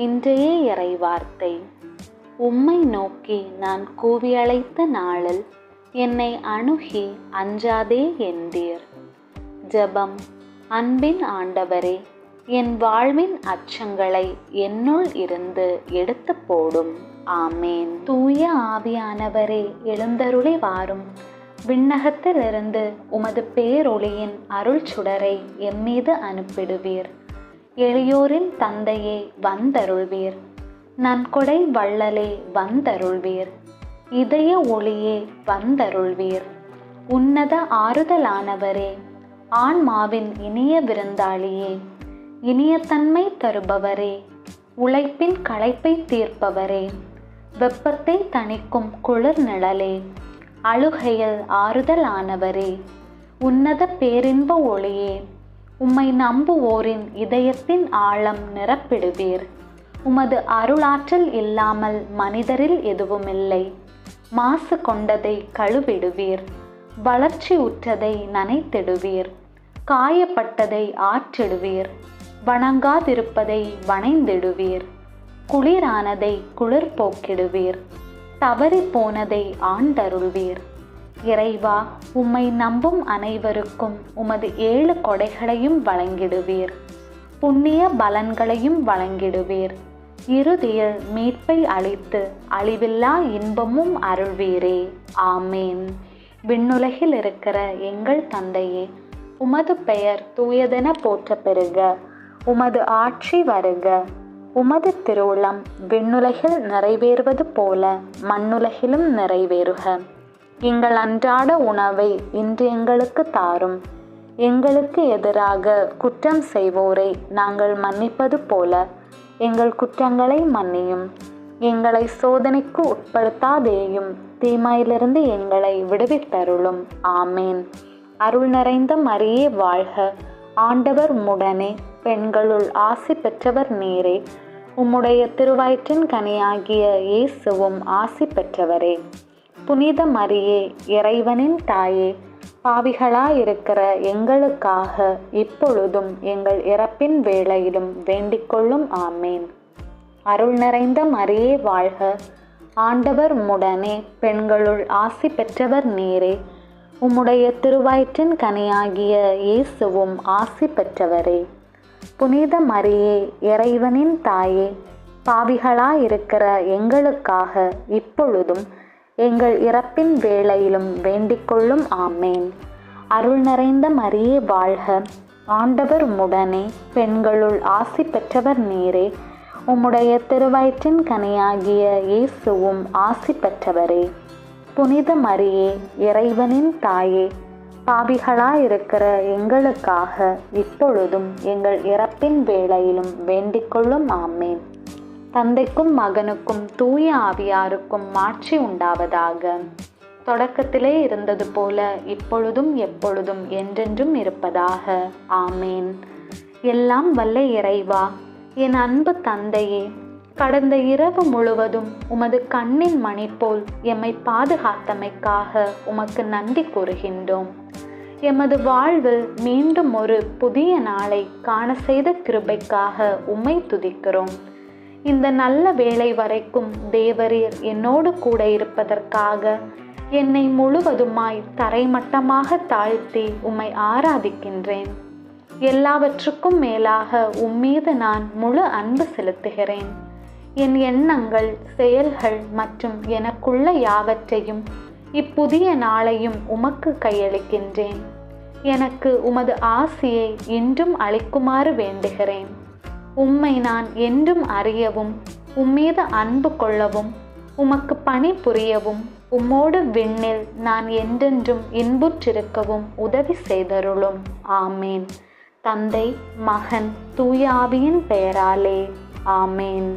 இன்றைய இறைவார்த்தை. உம்மை நோக்கி நான் கூவி அழைத்த நாளில் என்னை அணுகி அஞ்சாதே என்றீர். ஜெபம். அன்பின் ஆண்டவரே, என் வாழ்வின் அச்சங்களை என்னுள் இருந்து எடுத்து போடும். ஆமேன். தூய ஆவியானவரே, எழுந்தருளி வாரும். விண்ணகத்திலிருந்து உமது பேரொளியின் அருள் சுடரை எம்மீது அனுப்பிடுவீர். எளியோரின் தந்தையே, வந்தருள்வீர். நன்கொடை வள்ளலே, வந்தருள்வீர். இதய ஒளியே, வந்தருள்வீர். உன்னத ஆறுதலானவரே, ஆன்மாவின் இனிய விருந்தாளியே, இனிய தன்மை தருபவரே, உழைப்பின் களைப்பை தீர்ப்பவரே, வெப்பத்தை தணிக்கும் குளிர் நிழலே, அழுகையில் ஆறுதலானவரே, உன்னத பேரின்ப ஒளியே, உம்மை நம்புவோரின் இதயத்தின் ஆழம் நிரப்பிடுவீர். உமது அருளாற்றல் இல்லாமல் மனிதரில் எதுவுமில்லை. மாசு கொண்டதை கழுவிடுவீர். வளர்ச்சி உற்றதை நனைத்திடுவீர். காயப்பட்டதை ஆற்றிடுவீர். வணங்காதிருப்பதை வணைந்திடுவீர். குளிரானதை குளிர் போக்கிடுவீர். தவறி போனதை ஆண்டருள்வீர். இறைவா, உம்மை நம்பும் அனைவருக்கும் உமது 7 கொடைகளையும் வழங்கிடுவீர். புண்ணிய பலன்களையும் வழங்கிடுவீர். இறுதியில் மீட்பை அளித்து அழிவில்லா இன்பமும் அருள்வீரே. ஆமேன். விண்ணுலகில் இருக்கிற எங்கள் தந்தையே, உமது பெயர் தூயதென போற்ற பெறுக. உமது ஆட்சி வருக. உமது திருவுளம் விண்ணுலகில் நிறைவேறுவது போல மண்ணுலகிலும் நிறைவேறுக. எங்கள் அன்றாட உணவை இன்று எங்களுக்கு தாரும். எங்களுக்கு எதிராக குற்றம் செய்வோரை நாங்கள் மன்னிப்பது போல எங்கள் குற்றங்களை மன்னியும். எங்களை சோதனைக்கு உட்படுத்தாதேயும், தீமையிலிருந்து எங்களை விடுவித்தருளும். ஆமேன். அருள் நிறைந்த மரியே வாழ்க. ஆண்டவர் உம்முடனே, பெண்களுள் ஆசி பெற்றவர் நீரே. உம்முடைய திருவயிற்றின் கனியாகிய இயேசுவும் ஆசி பெற்றவரே. புனித மரியே, இறைவனின் தாயே, பாவிகளாயிருக்கிற எங்களுக்காக இப்பொழுதும் எங்கள் இறப்பின் வேளையிலும் வேண்டிக்கொள்ளும். ஆமேன். அருள் நிறைந்த மரியே வாழ்க. ஆண்டவர் உம்முடனே, பெண்களுள் ஆசி பெற்றவர் நீரே. உம்முடைய திருவயிற்றின் கனியாகிய இயேசுவும் ஆசி பெற்றவரே. புனித மரியே, இறைவனின் தாயே, பாவிகளாயிருக்கிற எங்களுக்காக இப்பொழுதும் எங்கள் இறப்பின் வேளையிலும் வேண்டிக்கொள்ளும். ஆமேன். அருள் நிறைந்த மரியே வாழ்க. ஆண்டவர் உம்முடனே, பெண்களுள் ஆசி பெற்றவர் நீரே. உம்முடைய திருவயிற்றின் கனியாகிய இயேசுவும் ஆசி பெற்றவரே. புனித மரியே, இறைவனின் தாயே, பாவிகளாயிருக்கிற எங்களுக்காக இப்பொழுதும் எங்கள் இறப்பின் வேளையிலும் வேண்டிக்கொள்ளும். ஆமேன். தந்தைக்கும் மகனுக்கும் தூய ஆவியாருக்கும் மாட்சி உண்டாவதாக. தொடக்கத்திலே இருந்தது போல இப்பொழுதும் எப்பொழுதும் என்றென்றும் இருப்பதாக. ஆமேன். எல்லாம் வல்ல இறைவா, என் அன்பு தந்தையே, கடந்த இரவு முழுவதும் உமது கண்ணின் மணி போல் எம்மை பாதுகாத்தமைக்காக உமக்கு நன்றி கூறுகின்றோம். எமது வாழ்வில் மீண்டும் ஒரு புதிய நாளை காண செய்த கிருபைக்காக உம்மை துதிக்கிறோம். இந்த நல்ல வேளை வரைக்கும் தேவரீர் என்னோடு கூட இருப்பதற்காக என்னை முழுவதுமாய் தரைமட்டமாக தாழ்த்தி உம்மை ஆராதிக்கின்றேன். எல்லாவற்றுக்கும் மேலாக உம்மீது நான் முழு அன்பு செலுத்துகிறேன். என் எண்ணங்கள், செயல்கள் மற்றும் எனக்குள்ள யாவற்றையும் இப்புதிய நாளையும் உமக்கு கையளிக்கின்றேன். எனக்கு உமது ஆசியை இன்றும் அளிக்குமாறு வேண்டுகிறேன். உம்மை நான் என்றும் அறியவும், உம்மீது அன்பு கொள்ளவும், உமக்கு பணி புரியவும், உம்மோடு விண்ணில் நான் என்றென்றும் இன்புற்றிருக்கவும் உதவி செய்தருளும். ஆமேன். தந்தை, மகன், தூய ஆவியின் பெயராலே. ஆமேன்.